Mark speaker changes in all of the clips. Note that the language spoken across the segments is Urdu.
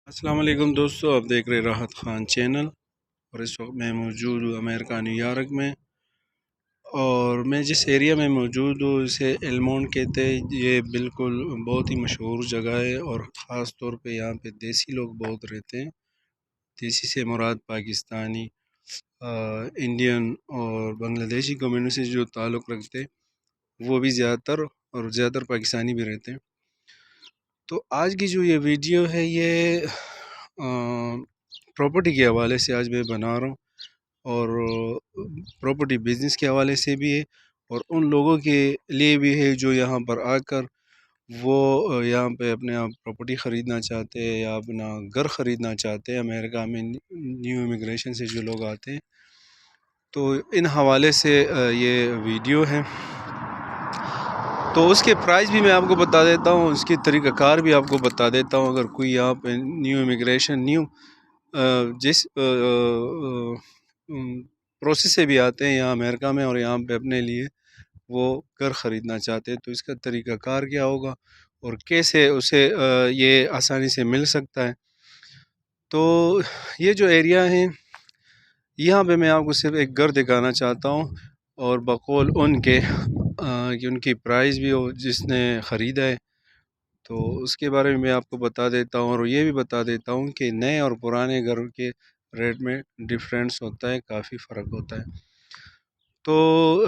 Speaker 1: السلام علیکم دوستو، آپ دیکھ رہے راحت خان چینل اور اس وقت میں موجود ہوں امریکہ نیو یارک میں، اور میں جس ایریا میں موجود ہوں اسے ایلمونٹ کہتے ہیں۔ یہ بالکل بہت ہی مشہور جگہ ہے اور خاص طور پہ یہاں پہ دیسی لوگ بہت رہتے ہیں۔ دیسی سے مراد پاکستانی، انڈین اور بنگلہ دیشی کمیونٹی سے جو تعلق رکھتے ہیں وہ بھی زیادہ تر پاکستانی بھی رہتے ہیں۔ تو آج کی جو یہ ویڈیو ہے یہ پراپرٹی کے حوالے سے آج میں بنا رہا ہوں، اور پراپرٹی بزنس کے حوالے سے بھی ہے، اور ان لوگوں کے لیے بھی ہے جو یہاں پر آ کر وہ یہاں پہ اپنے آپ پراپرٹی خریدنا چاہتے ہیں یا اپنا گھر خریدنا چاہتے ہیں۔ امریکہ میں نیو امیگریشن سے جو لوگ آتے ہیں، تو ان حوالے سے یہ ویڈیو ہے۔ تو اس کے پرائز بھی میں آپ کو بتا دیتا ہوں، اس کی طریقہ کار بھی آپ کو بتا دیتا ہوں۔ اگر کوئی یہاں پہ نیو امیگریشن جس پروسیس سے بھی آتے ہیں یہاں امریکہ میں اور یہاں پہ اپنے لیے وہ گھر خریدنا چاہتے ہیں، تو اس کا طریقہ کار کیا ہوگا اور کیسے اسے یہ آسانی سے مل سکتا ہے۔ تو یہ جو ایریا ہے یہاں پہ میں آپ کو صرف ایک گھر دکھانا چاہتا ہوں، اور بقول ان کے کہ ان کی پرائز بھی ہو جس نے خریدا ہے، تو اس کے بارے میں آپ کو بتا دیتا ہوں، اور یہ بھی بتا دیتا ہوں کہ نئے اور پرانے گھر کے ریٹ میں ڈفرینس ہوتا ہے، کافی فرق ہوتا ہے۔ تو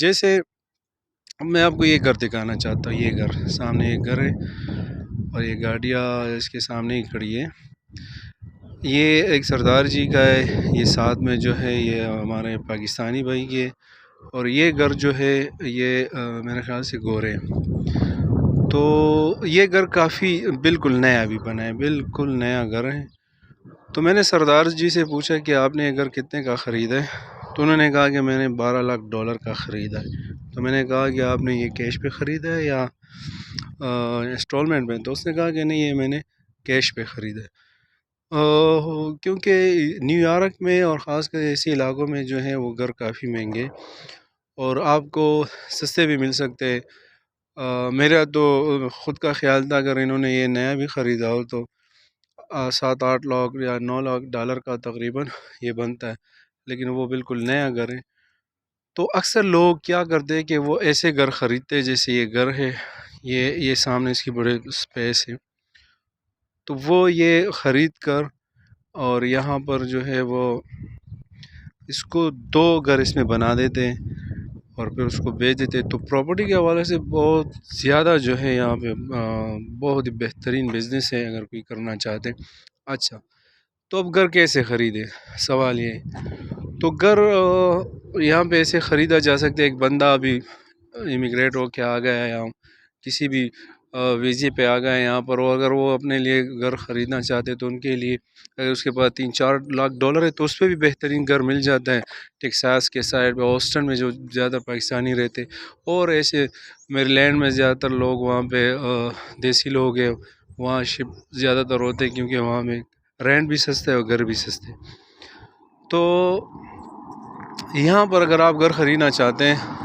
Speaker 1: جیسے میں آپ کو یہ گھر دکھانا چاہتا ہوں، یہ گھر سامنے ایک گھر ہے اور یہ گاڑیاں اس کے سامنے ہی کھڑی ہے۔ یہ ایک سردار جی کا ہے، یہ ساتھ میں جو ہے یہ ہمارے پاکستانی بھائی کے، اور یہ گھر جو ہے یہ میرے خیال سے گورے ہیں۔ تو یہ گھر کافی بالکل نیا بھی بنا ہے، بالکل نیا گھر ہے۔ تو میں نے سردار جی سے پوچھا کہ آپ نے یہ گھر کتنے کا خریدا ہے، تو انہوں نے کہا کہ میں نے $12 لاکھ کا خریدا ہے۔ تو میں نے کہا کہ آپ نے یہ کیش پہ خریدا ہے یا انسٹالمنٹ میں؟ تو اس نے کہا کہ نہیں، یہ میں نے کیش پہ خریدا ہے۔ کیونکہ نیو یارک میں اور خاص کر ایسے علاقوں میں جو ہے وہ گھر کافی مہنگے اور آپ کو سستے بھی مل سکتے ہیں۔ میرا تو خود کا خیال تھا اگر انہوں نے یہ نیا بھی خریدا ہو تو $7-8 لاکھ یا $9 لاکھ کا تقریباً یہ بنتا ہے، لیکن وہ بالکل نیا گھر ہے۔ تو اکثر لوگ کیا کرتے ہیں کہ وہ ایسے گھر خریدتے ہیں جیسے یہ گھر ہے، یہ سامنے اس کی بڑے اسپیس ہے، تو وہ یہ خرید کر اور یہاں پر جو ہے وہ اس کو 2 گھر اس میں بنا دیتے ہیں اور پھر اس کو بیچ دیتے ہیں۔ تو پراپرٹی کے حوالے سے بہت زیادہ جو ہے یہاں پہ بہت ہی بہترین بزنس ہے اگر کوئی کرنا چاہتے ہیں۔ اچھا، تو اب گھر کیسے خریدے، سوال یہ ہے۔ تو گھر یہاں پہ ایسے خریدا جا سکتا ہے، ایک بندہ ابھی امیگریٹ ہو کے آ گیا ہے یا کسی بھی ویزے پہ آ گیا ہے یہاں پر، اگر وہ اپنے لیے گھر خریدنا چاہتے تو ان کے لیے اگر اس کے پاس $3-4 لاکھ ہے تو اس پہ بھی بہترین گھر مل جاتا ہے۔ ٹیکساس کے سائڈ پہ، آسٹن میں جو زیادہ پاکستانی رہتے، اور ایسے میری لینڈ میں زیادہ تر لوگ وہاں پہ دیسی لوگ ہیں، وہاں شپ زیادہ تر ہوتے ہیں کیونکہ وہاں میں رینٹ بھی سستا ہے اور گھر بھی سستے۔ تو یہاں پر اگر آپ گھر خریدنا چاہتے ہیں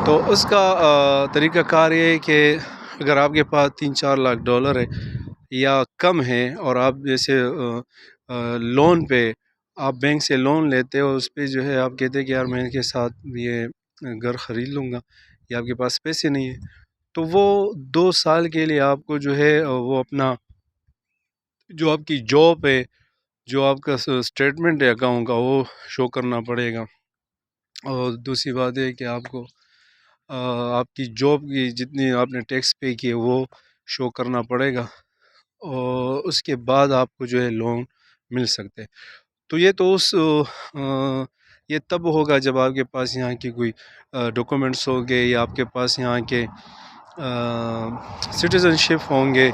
Speaker 1: تو اس کا طریقہ کار یہ ہے کہ اگر آپ کے پاس $3-4 لاکھ ہے یا کم ہے، اور آپ جیسے لون پہ آپ بینک سے لون لیتے ہو، اس پہ جو ہے آپ کہتے ہیں کہ یار میں ان کے ساتھ یہ گھر خرید لوں گا، یا آپ کے پاس پیسے نہیں ہیں، تو وہ 2 سال کے لیے آپ کو جو ہے وہ اپنا جو آپ کی جاب ہے، جو آپ کا اسٹیٹمنٹ ہے اکاؤنٹ کا، وہ شو کرنا پڑے گا۔ اور دوسری بات ہے کہ آپ کو آپ کی جاب کی جتنی آپ نے ٹیکس پے کیے وہ شو کرنا پڑے گا، اور اس کے بعد آپ کو جو ہے لون مل سکتے ہیں۔ تو یہ تو یہ تب ہوگا جب آپ کے پاس یہاں کی کوئی ڈاکومنٹس ہوں گے، یا آپ کے پاس یہاں کے سٹیزن شپ ہوں گے،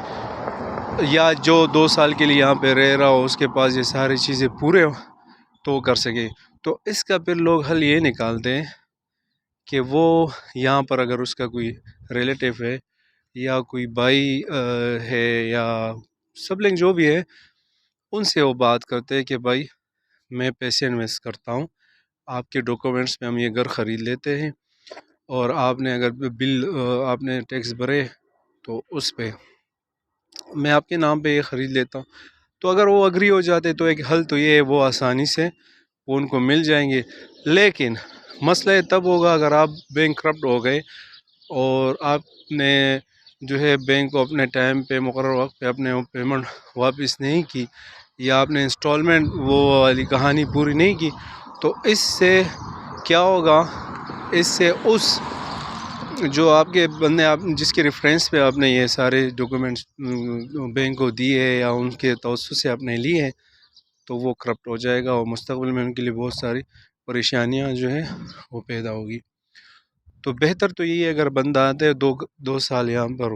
Speaker 1: یا جو 2 سال کے لیے یہاں پہ رہ رہا ہو اس کے پاس یہ ساری چیزیں پورے ہوں تو وہ کر سکے۔ تو اس کا پھر لوگ حل یہ نکالتے ہیں کہ وہ یہاں پر اگر اس کا کوئی ریلیٹیو ہے یا کوئی بھائی ہے یا سبلنگ جو بھی ہے، ان سے وہ بات کرتے ہیں کہ بھائی میں پیسے انویسٹ کرتا ہوں، آپ کے ڈاکومنٹس میں ہم یہ گھر خرید لیتے ہیں، اور آپ نے اگر بل آپ نے ٹیکس بھرے تو اس پہ میں آپ کے نام پہ یہ خرید لیتا ہوں. تو اگر وہ اگری ہو جاتے تو ایک حل تو یہ ہے، وہ آسانی سے وہ ان کو مل جائیں گے. لیکن مسئلہ یہ تب ہوگا اگر آپ بینک کرپٹ ہو گئے اور آپ نے جو ہے بینک کو اپنے ٹائم پہ مقرر وقت پہ اپنے پیمنٹ واپس نہیں کی، یا آپ نے انسٹالمنٹ وہ والی کہانی پوری نہیں کی. تو اس سے کیا ہوگا، اس سے اس جو آپ کے بندے، آپ جس کے ریفرنس پہ آپ نے یہ سارے ڈاکومنٹس بینک کو دیے یا ان کے توسط سے آپ نے لیے ہیں، تو وہ کرپٹ ہو جائے گا اور مستقبل میں ان کے لیے بہت ساری پریشانیاں جو ہیں وہ پیدا ہوگی. تو بہتر تو یہی ہے اگر بندہ آتے ہے 2 سال یہاں پر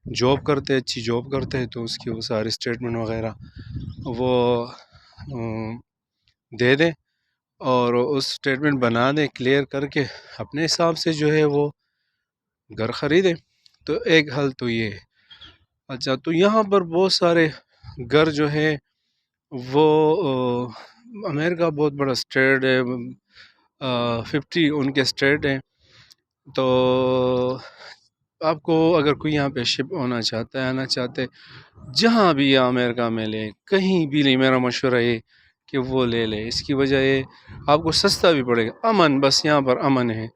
Speaker 1: جاب کرتے، اچھی جاب کرتے ہیں، تو اس کی وہ سارے اسٹیٹمنٹ وغیرہ وہ دے دیں اور اس اسٹیٹمنٹ بنا دیں کلیئر کر کے اپنے حساب سے جو ہے وہ گھر خریدیں. تو ایک حل تو یہ ہے. اچھا، تو یہاں پر بہت سارے گھر جو ہے وہ امریکہ بہت بڑا اسٹیٹ ہے، 50 ان کے اسٹیٹ ہیں. تو آپ کو اگر کوئی یہاں پہ شپ ہونا چاہتا ہے، آنا چاہتے، جہاں بھی یا امریکہ میں لے، کہیں بھی نہیں، میرا مشورہ یہ کہ وہ لے لے. اس کی وجہ یہ آپ کو سستا بھی پڑے گا، امن، بس یہاں پر امن ہے.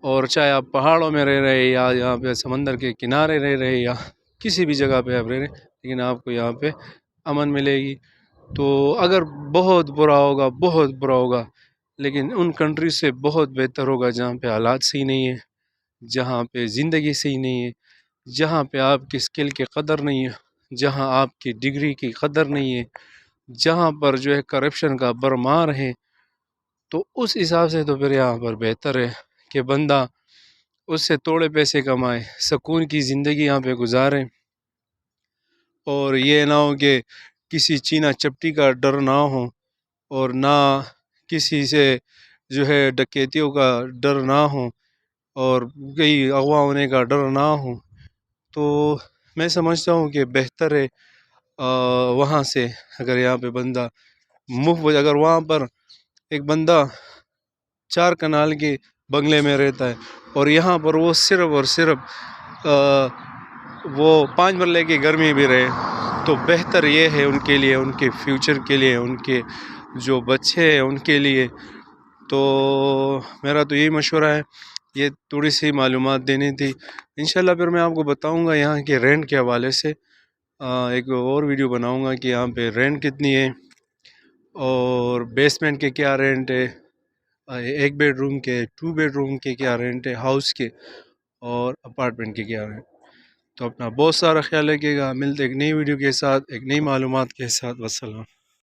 Speaker 1: اور چاہے آپ پہاڑوں میں رہ رہے یا یہاں پہ سمندر کے کنارے رہ رہے یا کسی بھی جگہ پہ آپ رہ رہے، لیکن آپ کو یہاں پہ امن ملے گی. تو اگر بہت برا ہوگا، بہت برا ہوگا، لیکن ان کنٹری سے بہت بہتر ہوگا جہاں پہ حالات صحیح نہیں ہے، جہاں پہ زندگی صحیح نہیں ہے، جہاں پہ آپ کی اسکل کی قدر نہیں ہے، جہاں آپ کی ڈگری کی قدر نہیں ہے، جہاں پر جو ہے کرپشن کا برمار ہے. تو اس حساب سے تو پھر یہاں پر بہتر ہے کہ بندہ اس سے توڑے پیسے کمائے، سکون کی زندگی یہاں پہ گزارے، اور یہ نہ ہو کہ کسی چینا چپٹی کا ڈر نہ ہو، اور نہ کسی سے جو ہے ڈکیتیوں کا ڈر نہ ہو، اور کئی اغوا ہونے کا ڈر نہ ہو. تو میں سمجھتا ہوں کہ بہتر ہے وہاں سے اگر یہاں پہ بندہ مفت، اگر وہاں پر ایک بندہ 4 کنال کے بنگلے میں رہتا ہے اور یہاں پر وہ صرف اور صرف وہ 5 مرلے کے گھر میں بھی رہے، تو بہتر یہ ہے ان کے لیے، ان کے فیوچر کے لیے، ان کے جو بچے ہیں ان کے لیے. تو میرا تو یہی مشورہ ہے. یہ تھوڑی سی معلومات دینی تھی. انشاءاللہ پھر میں آپ کو بتاؤں گا یہاں کے رینٹ کے حوالے سے، ایک اور ویڈیو بناؤں گا کہ یہاں پہ رینٹ کتنی ہے، اور بیسمنٹ کے کیا رینٹ ہے، 1 بیڈ روم کے، 2 بیڈ روم کے کیا رینٹ ہے، ہاؤس کے، اور اپارٹمنٹ کے کیا رینٹ. تو اپنا بہت سارا خیال رکھیے گا. ملتے ایک نئی ویڈیو کے ساتھ، ایک نئی معلومات کے ساتھ. والسلام.